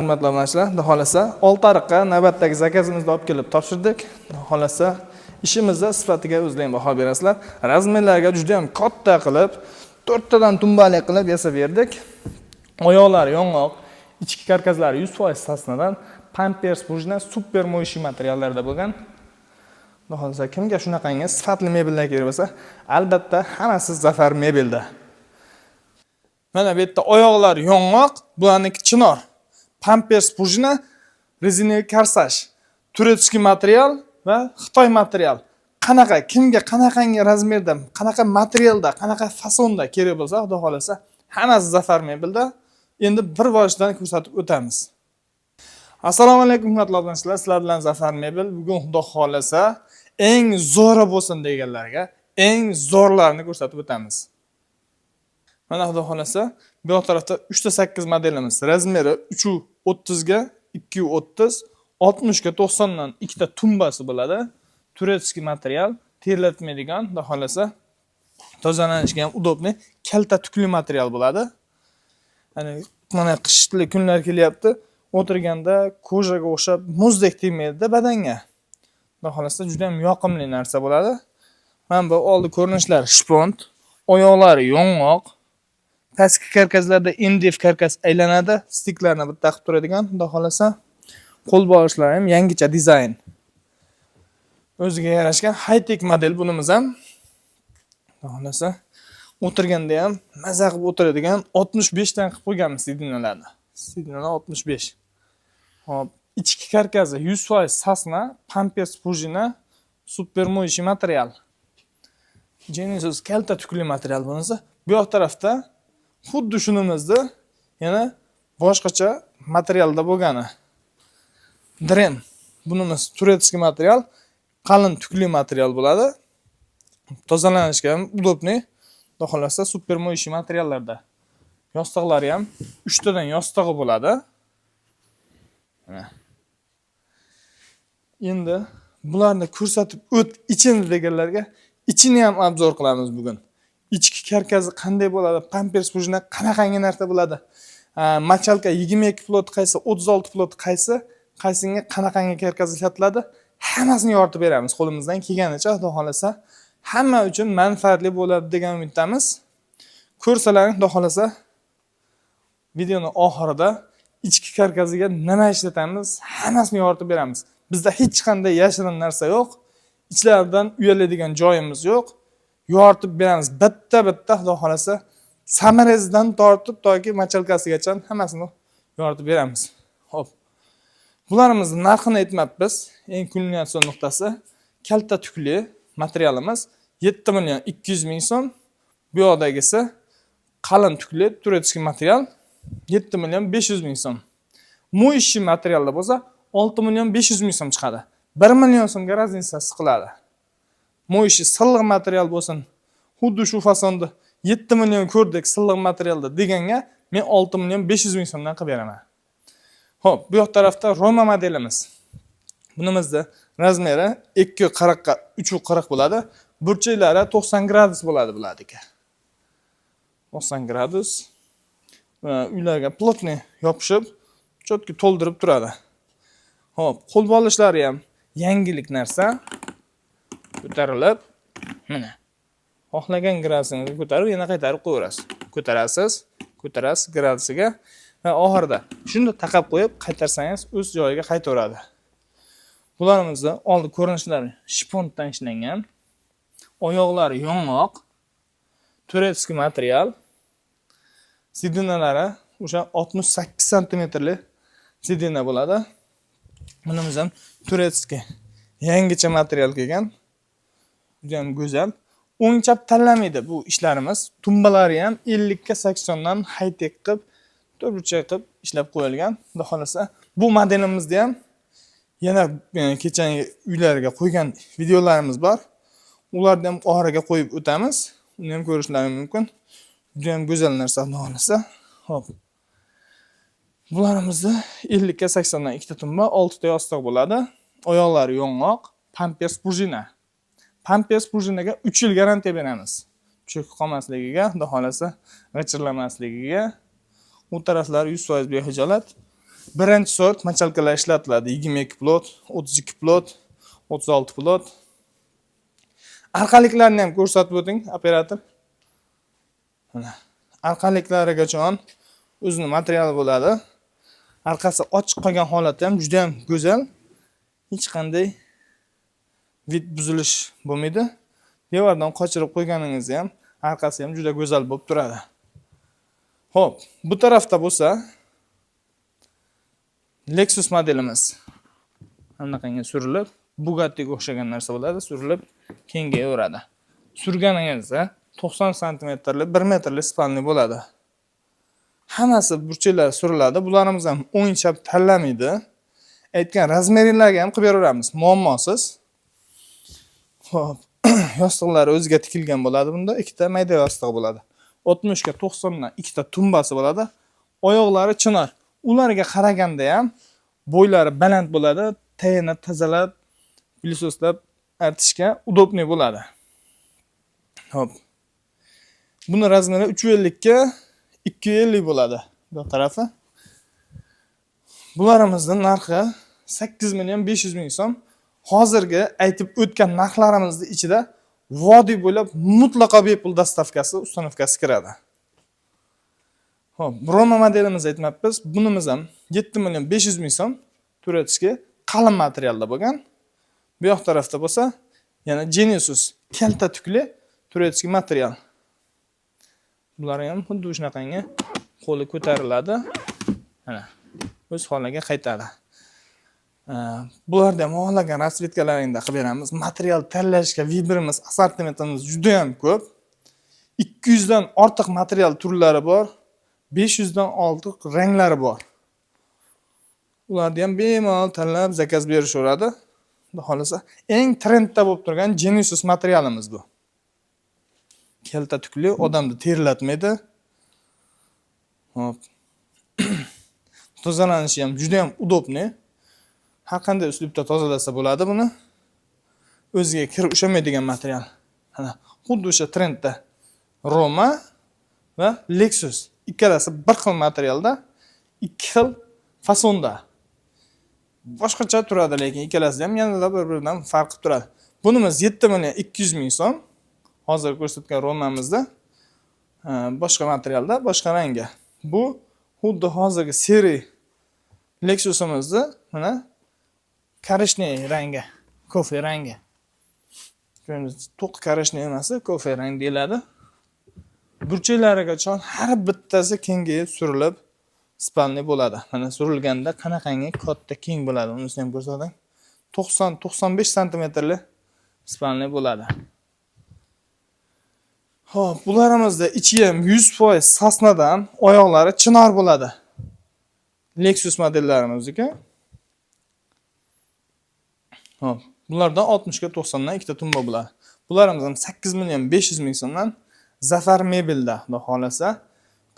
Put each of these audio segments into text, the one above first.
Hurmatli obunachilar, xudo xolasa Oltiariqqa navbatdagi zakazimizni olib kelib topshirdik. Xudo xolasa ishimizda sifatiga o'zlaring baho berasizlar. Razmerlarga juda ham katta qilib, 4 tadan tumbali qilib yasab berdik. Oyoqlari yong'oq, ichki karkazlari 100% sasnadan, Pampers Pujna super mo'yishi materiallarda bo'lgan. Xudo xolasa kimga shunaqangi sifatli mebellar kerak bo'lsa, albatta hammasi Zafar mebelda. Mana bu yerda oyoqlari yong'oq, bularniki chinor. Pampers Pujna rezinaviy korsaj, turetskiy material va Xitoy material. Qanaqa, kimga qanaqangi razmerda, qanaqa materialda, qanaqa fasonda kerak bo'lsa, xudo xolasa, hammasi Zafar mebelda. Endi bir vositadan ko'rsatib o'tamiz. Assalomu alaykum hurmatli obunachilar, sizlar bilan Zafar mebel. Bugun xudo xolasa eng zo'ri bo'lsin deganlarga eng zo'rlarini ko'rsatib o'tamiz. Mana xudo xolasa bu tarafda 3.8 modelimiz. Razmeri 3.30 ga 2.30, 60 ga 90 dan ikkita tumbasi bo'ladi. Turetskiy material, terlatmaydigan, xudo xolasa tozalanishga ham udobni, kalta tukli material bo'ladi. Hani mana qishli kunlar kelyapti. O'tirganda ko'jaga o'xshab muzdek tegmaydi badanga. Xudo xolasa juda ham yoqimli narsa bo'ladi. Mana bu oldi ko'rinishlari shpont, oyoqlari yong'oq. Pastki karkaslarda MDF karkas aylanadi, stiklarni bitta qilib turadigan, xudo xolasa qo'l bo'g'ishlari ham yangicha dizayn. O'ziga yarashgan high-tech model bunimiz ham. Xudo xolasa o'tirganda ham maza qilib o'tiradigan 65 dan qilib qo'yganmiz sidinalarni. Sidinalar 65. Hop, ichki karkasi 100% sasna, Pampers Pujna super mo'yishi material. Genesis kalta tukli material bunisi. Bu yoq tarafda xuddi shunimizni yana boshqacha materialda bo'lgani. Dren. Bunimiz turetskiy material, qalin tukli material bo'ladi. Tozalanishga ham udobni, xudo xolasa super mo'yishi materiallarda. Yostiqlari ham 3 tadan yostig'i bo'ladi. Mana. Endi bularni ko'rsatib o't ichini deganlarga ichini ham obzor qilamiz bugun. Ichki karkasi qanday bo'ladi? Pampers Pujna qanaqangi narsa bo'ladi? Machalka 22 flot qaysi, 36 flot qaysi, qaysinga qanaqangi karkas ishlatiladi? Hammasini yoritib beramiz qo'limizdan kelganicha, xudo xolasa hamma uchun manfaatli bo'ladi degan umiddamiz. Ko'rsalaring, xudo xolasa videoning oxirida ichki karkasiga nima ishlatamiz, hammasini yoritib beramiz. Bizda hech qanday yashirin narsa yo'q. Ichlaridan uyaladigan joyimiz yo'q. Yoritib beramiz. Bitta xudo xolasa samarasidan tortib toki machalkasigacha hammasini yoritib beramiz. Xo'p. Bularimizni narxini aytmabmiz. Eng kulminatsion nuqtasi kalta tukli materialimiz 7 million 200 ming so'm. Bu yoqdagisi qalin tukli turetskiy material 7 million 500 ming so'm. Mo'yishi materialda bo'lsa 6 million 500 ming so'm chiqadi. 1 million so'mga razницasi qiladi. Mo'yishi silliq material bo'lsin. Xuddi shu fasonda 7 million ko'rdik silliq materialda deganga men 6 million 500 ming so'mdan qilib beraman. Xo'p, bu yoq tarafda Roma modelimiz. Bunimizda razmeri 2.40 ga 3.40 bo'ladi. Burchaklari 90 gradus bo'ladi bulardagi. 90 gradus. Uylarga plotni yopishib, chotki to'ldirib turadi. Xo'p, qo'l bo'g'ishlari ham yangilik narsa. Ko'tarilib, mana. Xohlagan gradusingizni ko'tarib, yana qaytarib qo'yasiz. Ko'tarasiz gradusiga va oxirida shuni taqab qo'yib, qaytarsangiz o'z joyiga qaytaveradi. Bularimizni oldi ko'rinishlari shpontdan ishlangan. Oyoqlari yong'oq, turetskiy material. Sidinalari o'sha 68 sm sidina bo'ladi. Bunimiz ham turetskiy yangicha material kelgan. Juda ham go'zal. O'ng chap tanlamaydi bu ishlarimiz. Tumbalari ham 50 ga 80 dan high-tech qilib, to'rtburchak qilib ishlab qo'yilgan. Xudo xolasa bu modelimizda ham yana kechangi uylarga qo'ygan videolarimiz bor. Ularni ham oxiriga qo'yib o'tamiz. Uni ham ko'rishlaringiz mumkin. Juda ham go'zal narsa xudo xolasa. Xo'p. Bularimizni 50 ga 80 dan ikkita tumba, 6 ta yostiq bo'ladi. Oyoqlari yong'oq, Pampers Pujna. Pampers Pujnaga 3 yil garantiya beramiz. Cho'kib qolmasligiga, xudo xolasa g'ijirlamasligiga. U taraflari 100% behijolat. birinchi sort machalkalar ishlatiladi. 22 plot, 32 plot, 36 plot. Arqaliklarni ham ko'rsatib o'ting, operator. Mana arqaliklarigacha o'zini materiali bo'ladi. Arqasi ochiq qolgan holati ham juda ham go'zal. Hech qanday vid buzilish bo'lmaydi. Devordan qochirib qo'yganingizda ham arqasi ham juda go'zal bo'lib turadi. Xo'p, bu tarafda bo'lsa Lexus modelimiz. Anaqangi surilib, Bugatti'ga o'xshagan narsa bo'ladi, surilib kengayaveradi. Surganingizda 90 santimetrli 1 metrli spanli bo'ladi. Hammasi burchaklari suriladi. Bularimiz ham o'yinchab tanlamaydi. Aytgan razmerlarga ham qilib beraveramiz, muammosiz. Xo'p, yostiqlari o'ziga tikilgan bo'ladi bunda. Ikkita mayda yostiq bo'ladi. 60 ga 90 dan ikkita tumbasi bo'ladi. Oyoqlari chinor. Ularga qaraganda ham bo'ylari baland bo'ladi. Tayini tozalab, pilisoslab artishga udobniy bo'ladi. Xo'p. Buni razmeri 350 ga 250 bo'ladi bu tarafi. Bularımızın narxi 8 million 500 ming so'm. Hozirgi aytib o'tgan narxlarimizning ichida vodiy bo'lib mutlaqo bepul dostavkasi, ustanovkasi kiradi. Xo'p, Roma modelimizni aytmabmiz. Bunimiz ham 7 million 500 ming so'm turatishga qalin materialda bo'lgan. Bu yoq tarafda bo'lsa, yana Genesis kalta tukli turatishga material. Bular ham xuddi shunaqangi qo'li ko'tariladi. Mana o'z holiga qaytadi. Bularda ham xohlagan rasvetkalaringda qilib beramiz. Material tanlashga Vibrimiz assortimentimiz juda ham ko'p. 200 dan ortiq material turlari bor. 500 dan ortiq ranglari bor. Ularni ham bemalol tanlab zakaz berishaveradi. Xudo xolasa, eng trendda bo'lib turgan Genesis materialimiz bu. Kelta tukli, odamni terlatmaydi. Hop. Tozalanishi ham juda ham udobniy. Har qanday uslubda tozalasa bo'ladi buni. O'ziga kir ushamaydigan material. Mana xuddi o'sha trendda Roma va Lexus ikkalasi bir xil materialda, ikki xil fasonda. Boshqacha turadi, lekin ikkalasi ham yanada bir-biridan farq qilib turadi. Bunimiz 7 million 200 ming so'm. Hozir ko'rsatgan Romamizda boshqa materialda, boshqa rangga. Bu xuddi hozirgi seri Lexus'imizda mana korishniy rangi, kofe rangi. To'q korishniy emas, kofe rang deyiladi. Burchaklarigacha har bittasi kengayib surilib spanli bo'ladi. Mana surilganda qanaqangi katta keng bo'ladi, uni ham ko'rsating. 90-95 santimetrli spanli bo'ladi. Xo'p, bularımizda ichi ham 100% sasnadan, oyoqlari chinor bo'ladi. Lexus modellarimizga. Hop, bulardan 60 ga 90 dan ikkita tumba bo'ladi. Bularimiz ham 8 million 500 ming so'mdan Zafar Mebelda, xudo xolasa,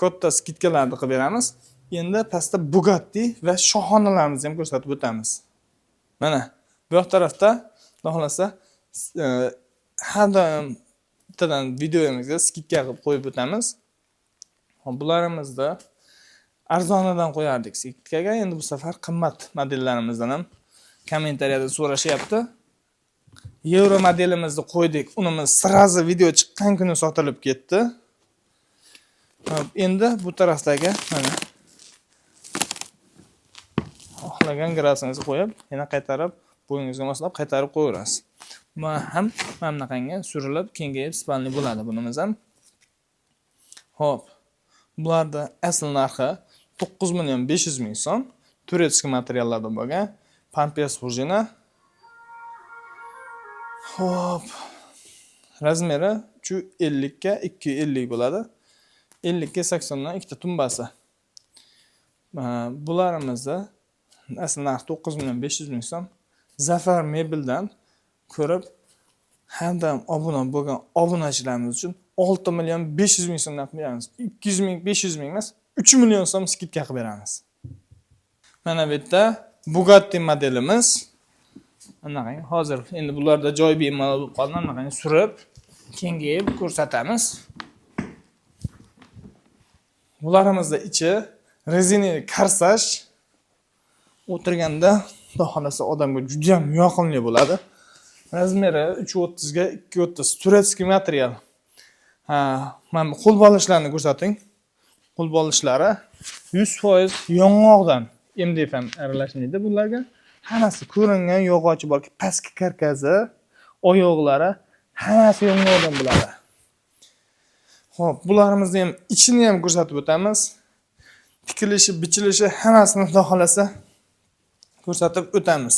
katta skidkalarni qilib beramiz. Endi pastda Bugatti va shohonalarimizni ham ko'rsatib o'tamiz. Mana bu yoq tarafda, xudo xolasa, har doim bittadan videomizga skidka qilib qo'yib o'tamiz. Bularimizni arzonidan qo'yardik skidkaga, endi bu safar qimmat modellarimizdan ham kommentariyada so'rashyapti. Euro modelimizni qo'ydik. Unimiz sirazi video chiqqan kuni sotilib ketdi. Endi bu tarafdagi mana xohlagan grafingizni qo'yib, yana qaytarib, bo'yingizga moslab qaytarib qo'yasiz. Mana ham bunaqangi surilib, kengayib spanli bo'ladi bunimiz ham. Xo'p. Bularda asl narxi 9 million 500 ming so'm. Turetskiy materiallardan bo'lgan Pampers prujina. Xo'p. Razmeri 350 ga 250 bo'ladi. 50 ga 80 dan ikkita tumbasi. Bularimizni asl narxi 9 million 500 ming so'm. Zafar Mebeldan ko'rib, hamdam obuna bo'lgan obunachilarimiz uchun 6 million 500 ming so'mdan qilib beramiz. 200 ming 500 ming emas, 3 million so'm skidka qilib beramiz. Mana bu yerda Bugatti modelimiz. Anaqang hozir endi bularda joy bemalol bo'lib qoldi, anaqang surib, kengayib ko'rsatamiz. Bularimizni ichi rezina karsaj o'tirganda, xudo xolasa odamga juda ham yoqimli bo'ladi. Razmeri 3.30 ga 2.30 turetskiy material. Mana bu qo'l bolishlarni ko'rsating. Qo'l bolishlari 100% yong'oqdan MDF ham aralashmaydi bularga. Hammasi ko'ringan yog'ochi bor, pastki karkazi, oyoqlari hammasi yong'oqdan bo'ladi. Xo'p, bularimizni ham ichini ham ko'rsatib o'tamiz. Tikilishi, bichilishi hammasini xudo xolasa ko'rsatib o'tamiz.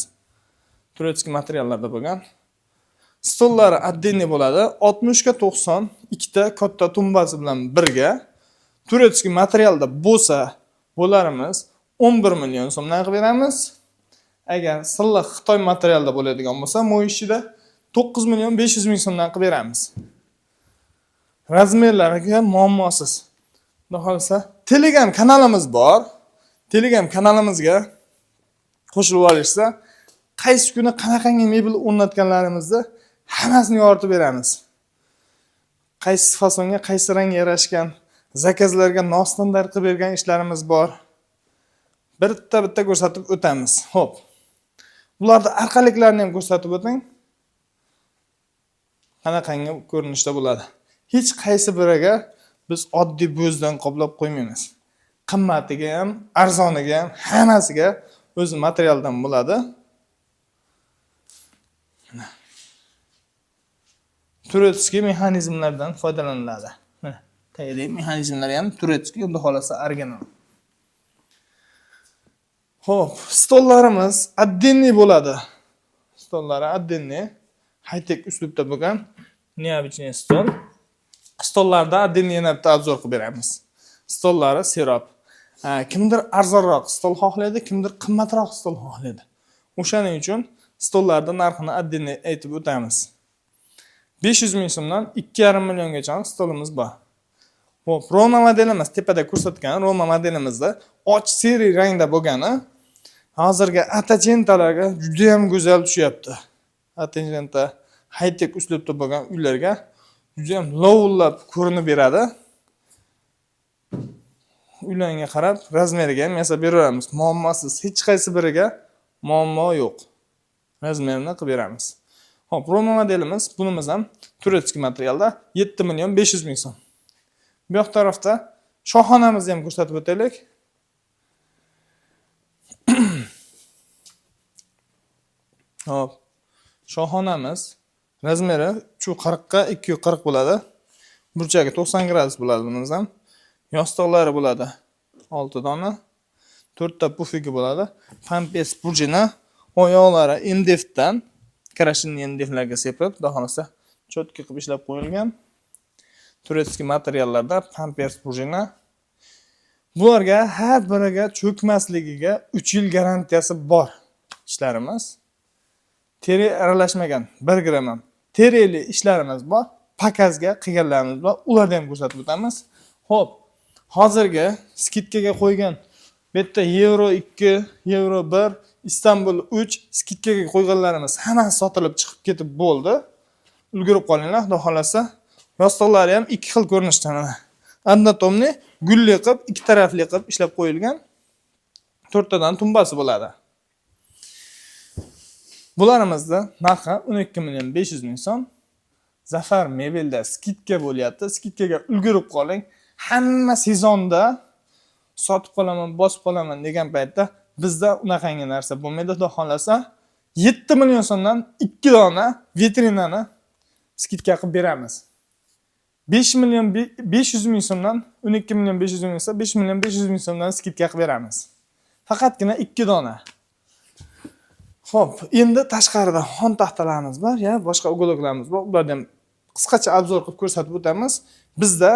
Turetskiy materiallarda bo'lgan. Stollari отдельный bo'ladi. 60 ga 90 ikkita katta tumbasi bilan birga. Turetskiy materialda bo'lsa, bularimiz 11 million so'mdan qilib beramiz. Agar silliq Xitoy materialda bo'ladigan bo'lsa, mo'yishida 9 million 500 ming so'mdan qilib beramiz. Razmerlariga muammosiz. Xudo xolasa, Telegram kanalimiz bor. Telegram kanalimizga qo'shilib olishsa, qaysi kuni qanaqangi mebel o'rnatganlarimizni hammasini yoritib beramiz. Qaysi fasonga, qaysi rangga yarashgan, zakazlarga nostandart qilib bergan ishlarimiz bor. Bitta ko'rsatib o'tamiz. Xo'p. Bularda orqaliklarini ham ko'rsatib o'ting. Qanaqangi ko'rinishda bo'ladi. Hech qaysi biriga biz oddiy bo'zdan qoplab qo'ymaymiz. Qimmatiga ham, arzoniga ham, hammasiga o'zi materialdan bo'ladi. Turetskiy mexanizmlardan foydalaniladi. Tayyorli mexanizmlari ham Turetskiy, unda xolasa original. Xo'p, stollarimiz отдельный bo'ladi. Stollari отдельный, high-tech uslubda bo'lgan neobычный stol. Stollarda отдельный yana bitta obzor qilib beramiz. Stollari sirop. Kimdir arzonroq stol xohlaydi, kimdir qimmatroq stol xohlaydi. O'shaning uchun stollarda narxini отдельный aytib o'tamiz. 500 ming so'mdan 2,5 milliongacha stolimiz bor. Xo'p, Roma modelimiz tepada ko'rsatgan Roma modelimizda och seri rangda bo'lgani hozirgi atachentalarga juda ham go'zal tushyapti. Atachenta high-tech uslubda bo'lgan uylarga juda ham lovullab ko'rinib beradi. Uylarga qarab, razmeriga ham yasab beramiz. Muammosiz, hech qaysi biriga muammo yo'q. Razmerini qilib beramiz. Xo'p, Roma modelimiz, bunimiz ham Turetskiy materialda 7 million 500 ming so'm. Bu yoq tarafda shohonamizni ham ko'rsatib o'taylik. Hop. Shohonamiz razmeri 340 ga 240 bo'ladi. Burchagi 90 gradus bo'ladi bunimiz ham. Yostiqlari bo'ladi 6 dona. 4 ta pufigi bo'ladi. Pampers burjina, oyoqlari MDFdan krashinni MDFlarga sepib, xudo xolasa cho'tki qilib ishlab qo'yilgan. Turetskiy materiallarda Pampers burjina. Bularga har biriga cho'kmasligiga 3 yil garantiyasi bor ishlarimiz. Teri aralashmagan 1 gram ham terili ishlarimiz bor. Pakazga qilganlarimiz bor. Ularni ham ko'rsatib o'tamiz. Xo'p, hozirgi skidkaga qo'ygan bitta euro 2, euro 1, Istanbul 3 skidkaga qo'yganlarimiz hammasi sotilib chiqib ketib bo'ldi. Ulgurib qolinglar, xudo xolasa. Yostiqlari ham ikki xil ko'rinishda. Anatomiy gulli qilib, ikki tarafli qilib ishlab qo'yilgan. 4 tadan tumbasi bo'ladi. Bularimizni narxi 12 million 500 ming so'm. Zafar mebelda skidka bo'lyapti. Skidkaga ulgurib qoling. Hamma sezonda sotib qolaman, bosib qolaman degan paytda bizda unaqangi narsa bo'lmaydi. Xudo xolasa 7 million so'mdan 2 dona vitrinani skidka qilib beramiz. 5 million 500 ming so'mdan 12 million 500 ming esa 5 million 500 ming so'mdan skidka qilib beramiz. Faqatgina 2 dona. Xo'p, endi tashqarida xon taxtalarimiz bor, ya, boshqa ugoloklarimiz bor. Ularni ham qisqacha obzor qilib ko'rsatib o'tamiz. Bizda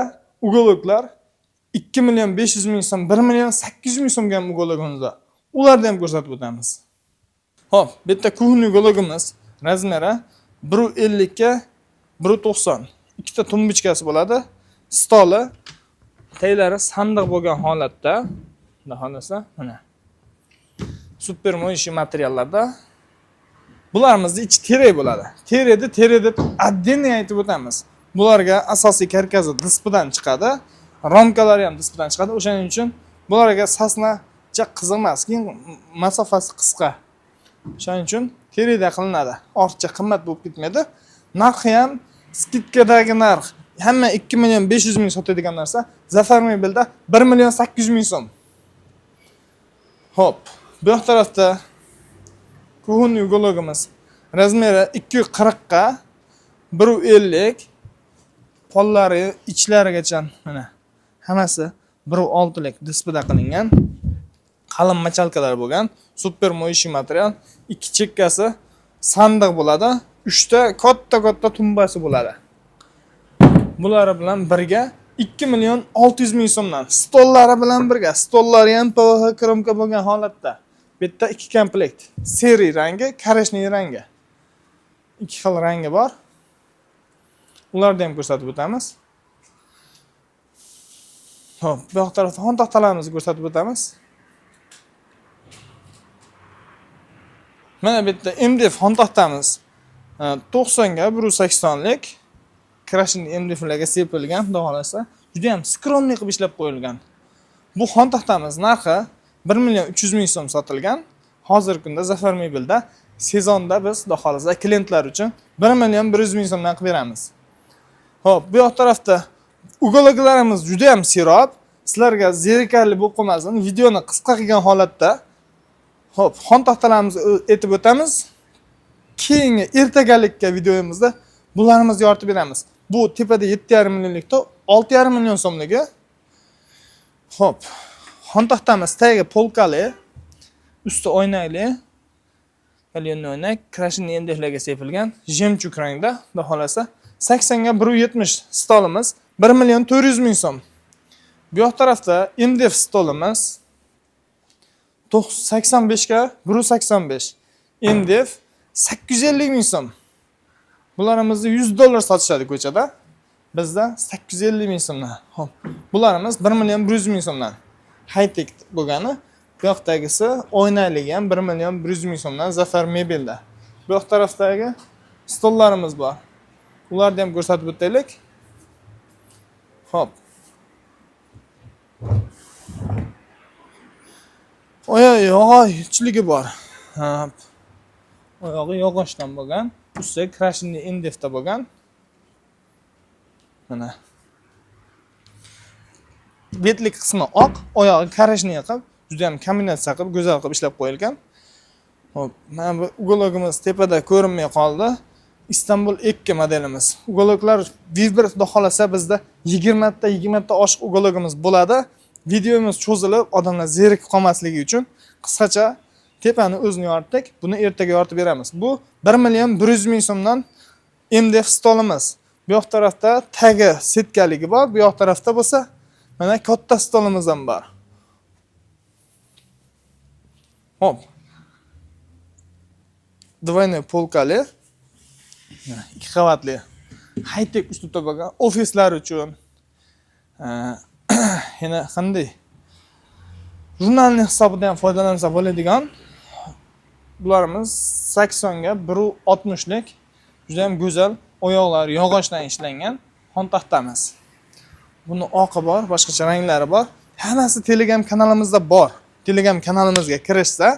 ugoloklar 2 million 500 ming so'm, 1 million 800 ming so'mga ugologimiz bor. Ularni ham ko'rsatib o'tamiz. Xo'p, bitta kuhni ugologimiz razmeri 1.50 ga 1.90. Ikkita tumbichkasi bo'ladi. Stoli taylari sandiq bo'lgan holatda, xudo xolasa, mana super mo'yishi materiallarda. Bularimizni ichi terak bo'ladi. Terak deb отдельный aytib o'tamiz. Bularga asosiy karkazi dispdan chiqadi. Romkalari ham dispdan chiqadi. O'shaning uchun bularga sasna uncha qiziq emas, keyin masofasi qisqa. Shuning uchun terida qilinadi. Ortiqcha qimmat bo'lib ketmaydi. Narxi ham skidkadagi narx. Hamma 2 million 500 ming sotadigan narsa Zafar Mebelda 1 million 800 ming so'm. Hop, bu tarafda kuhun yugologimiz. Razmeri 240 ga 150, pollari ichlarigacha mana hammasi 1.6 lik displeyda qilingan. Qalin machalkalar bo'lgan, super moyishi material, ikki chekkasi sandiq bo'ladi, 3 ta katta tumbasi bo'ladi. Bular bilan birga 2 million 600 ming so'mdan. Stollari bilan birga, stollari ham PVH kromka bo'lgan holatda. Bu yerda 2 komplekt. Seri rangi, koreshniy rangi. 2 xil rangi bor. Ularni ham ko'rsatib o'tamiz. Hop, bu tarafda xon taxtalarimizni ko'rsatib o'tamiz. Mana bu yerda MDF xon taxtamiz 90 ga 180 lik krashin MDFlarga sepilgan, xudo xolasa, juda ham skromniy qilib ishlab qo'yilgan. Bu xon taxtamiz narxi 1 million 300 ming so'm sotilgan. Hozirgi kunda Zafar Mebelda sezonda biz xudo xolasa klientlar uchun 1 million 100 ming so'mdan qilib beramiz. Hop, bu yoq tarafda ugologlarimiz juda ham serob. Sizlarga zerikarli bo'lib qolmasin, videoni qisqa qilgan holatda hop, xon taxtalarimizni aytib o'tamiz. Keyingi ertagalikka videomizda bularimizni yoritib beramiz. Bu tepada 7,5 millionlikda 6,5 million so'mligi. Hop, xon taxtamiz tagiga polkali, usti oynakli, alyuminiy oynak, krashin MDFlarga sepilgan, jemchug rangda, xudo xolasa 80 ga 170 stolimiz 1 million 400 ming so'm. Bu yoq tarafda MDF stolimiz 85 ga 185. MDF 850 ming so'm. Bularimizni $100 sotishadi ko'chada. Bizda 850 ming so'mdan. Hop. Bularimiz 1 million 100 ming so'mdan. High-tech bo'lgani, bu yoqdagisi o'ynaylik ham 1 million 100 ming so'mdan Zafar Mebelda. Bu yoq tarafdagi stollarimiz bor. Ularni ham ko'rsatib o'taylik. Hop. Yog'ochligi bor. Hop. Oyog'i yog'ochdan bo'lgan, usti krashinli MDFda bo'lgan. Mana. Betlik qismi oq, oyog'i koreshniy qilib, juda ham kombinatsiya qilib, go'zal qilib ishlab qo'yilgan. Hop, mana bu ugologimiz tepada ko'rinmay qoldi. Istanbul 2 modelimiz. Ugologlar Vibr xudo xolasa bizda 20 ta oshiq ugologimiz bo'ladi. Videomiz cho'zilib, odamlar zerikib qolmasligi uchun qisqacha tepani o'zini yoritdik. Buni ertaga yoritib beramiz. Bu 1 million 100 ming so'mdan MDF stolimiz. Bu yoq tarafda tagi setkaligi bor, bu yoq tarafda bo'lsa mana katta stolimiz ham bor. Hop. Двойной polkali, 2 qavatli high-tech uslubda bo'lgan ofislar uchun yana qanday jurnalning hisobidan ham foydalansa bo'ladigan bularimiz 80 ga 160 lik juda ham go'zal oyoqlar yog'ochdan ishlangan xon taxtamiz. Buni oqi bor, boshqacha ranglari bor. Hammasi Telegram kanalimizda bor. Telegram kanalimizga kirishsa,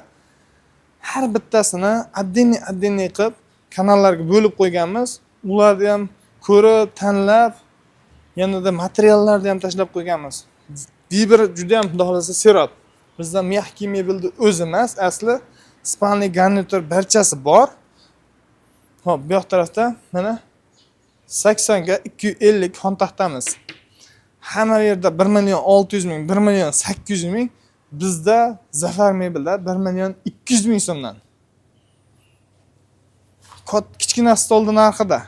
har bittasini addiniy qilib kanallarga bo'lib qo'yganmiz. Ularni ham ko'rib, tanlab, yanada materiallarni ham tashlab qo'yganmiz. Vibr juda ham xudo xolasa serob. Bizda mehki mebelni o'zi emas, asli spalni garnitur barchasi bor. Hop, bu yoq tarafda mana 80 ga 250 xon taxtamiz. Hamma yerda 1 million 600 ming, 1 million 800 ming, bizda Zafar Mebelda 1 million 200 ming so'mdan. Kichkina stolning narxida.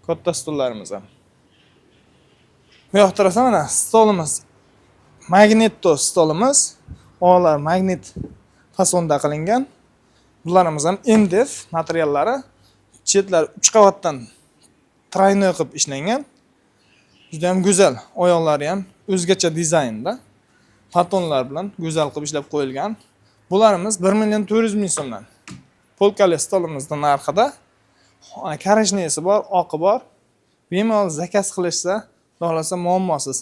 Katta stollarimiz ham. Bu yoq tarafda mana stolimiz. Magneto stolimiz. Olar magnit fasonda qilingan. Bularimiz ham MDF materiallari. Chetlari 3 qavatdan traynoy qilib ishlangan. Juda ham go'zal. Oyoqlari ham o'zgacha dizaynda. Patonlar bilan go'zal qilib ishlab qo'yilgan. Bularimiz 1 million 400 ming so'mdan. Polkali stolimizning narxida koroshniyasi bor, oqi bor. Bemalol zakaz qilishsa, xohlasa muammosiz.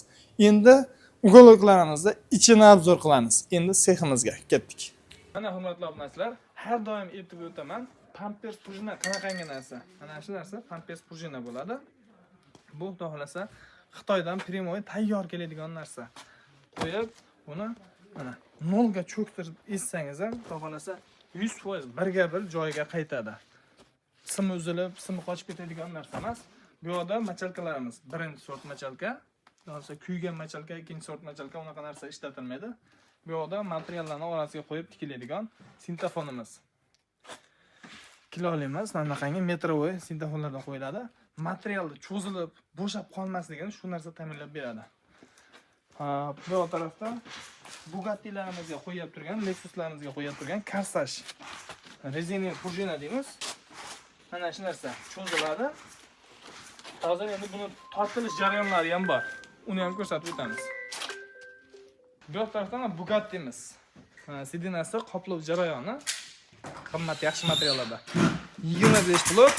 Endi Uголoklarimizni ichini obzor qilamiz. Endi seximizga ketdik. Mana hurmatli obunachilar, har doim aytib o'taman, pampers prujina qanaqangi narsa? Mana shu narsa pampers prujina bo'ladi. Bu xudo xolasa Xitoydan primoy tayyor keladigan narsa. Qo'yib, buni mana nolga cho'ktirib ezsangiz ham, xudo xolasa 100% birga bir joyiga qaytadi. Simi uzilib, simi qochib ketadigan narsa emas. Bu yerda machalkalarimiz birinchi sort machalka, bo'lsa kuygan machalka, ikkinchi sort machalka, unaqa narsa ishlatilmaydi. Bu yerda materiallarni orasiga qo'yib tikiladigan sintefonimiz. Kiloli emas, mana bunaqangi metrovoy sintefonlardan qo'yiladi. Materialni cho'zilib, bo'shab qolmasligini shu narsa ta'minlab beradi. Bu tarafda Bugattilarimizga qo'yib turgan, Lexuslarimizga qo'yib turgan Corsage rezina prujina deymiz. Mana shu narsa cho'ziladi. Hozir endi buni tortilish jarayonlari ham bor. Uni ham ko'rsatib o'tamiz. Bu tarafdan Bugattimiz. Sidinasi qoplov jarayoni qimmat yaxshi materiallarda. 25 plot,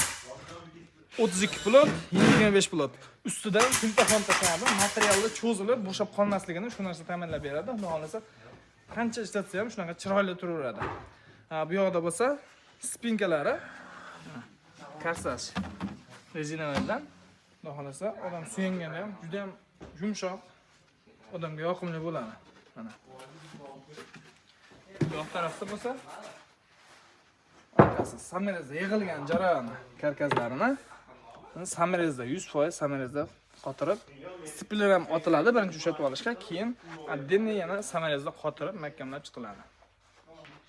32 plot, 25 plot. Ustida sintefon tashlanadi, materialni cho'zilib, bo'shab qolmasligini shu narsa ta'minlab beradi. Xudo xolasa qancha ishlatsa ham shunaqa chiroyli turaveradi. Bu yoqda bo'lsa, spinkalari Corsage rezinalardan. Xudo xolasa odam suyanganda ham juda ham yumshoq, odamga yoqimli bo'ladi. Mana. Bu yoq tarafda bo'lsa, arkasi samerezda yig'ilgan jarayon karkazlarini samerezda 100% samerezda qotirib, stipler ham otiladi birinchi ushatib olishga, keyin отдельно yana samerezda qotirib mahkamlab chiqiladi.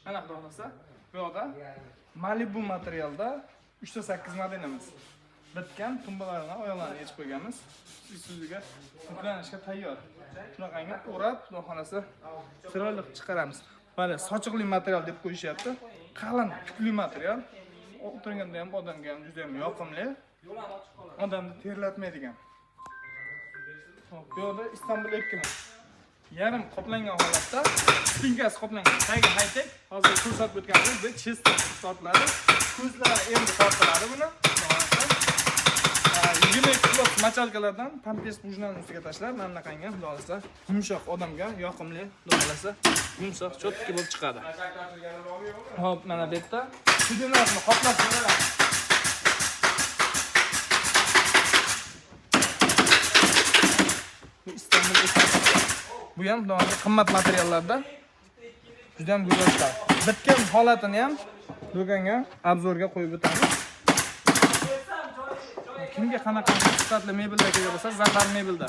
Mana xudo xolasa, bu yoqda Malibu materialda 3.8 modelimiz. Bitgan tumbalarini oyoqlarini yechib qo'yganmiz. Isuzuga yuklanishga tayyor. Shunaqangi o'rab, xudo xolasa chiroyli chiqaramiz. Mana sochiqli material deb qo'yishyapti. Qalin, tukli material. O'tirganda ham odamga ham juda ham yoqimli. Odamni terlatmaydigan. Hop, bu yerda Istanbul ekimi. Yarim qoplangan holatda, spinkasi qoplangan. Tagi high-tech. Hozir ko'rsatib o'tganimiz bu chester tortiladi. Ko'zlari endi tortiladi buni. 20 kilo machalkalardan pampers prujinani ustiga tashlab, mana bunaqangi xudo xolasa yumshoq odamga yoqimli, xudo xolasa yumshoq, cho'tki bo'lib chiqadi. Hop, mana bu yerda sidinasini qoplab beramiz. Bu Istanbul ekimi. Bu ham xudo xolasa qimmat materiallarda juda ham go'zal chiqadi. Bitgan holatini ham do'konga obzorga qo'yib o'tamiz. Kimga qanaqa sifatli mebelda kerak bo'lsa, Zafar mebelda.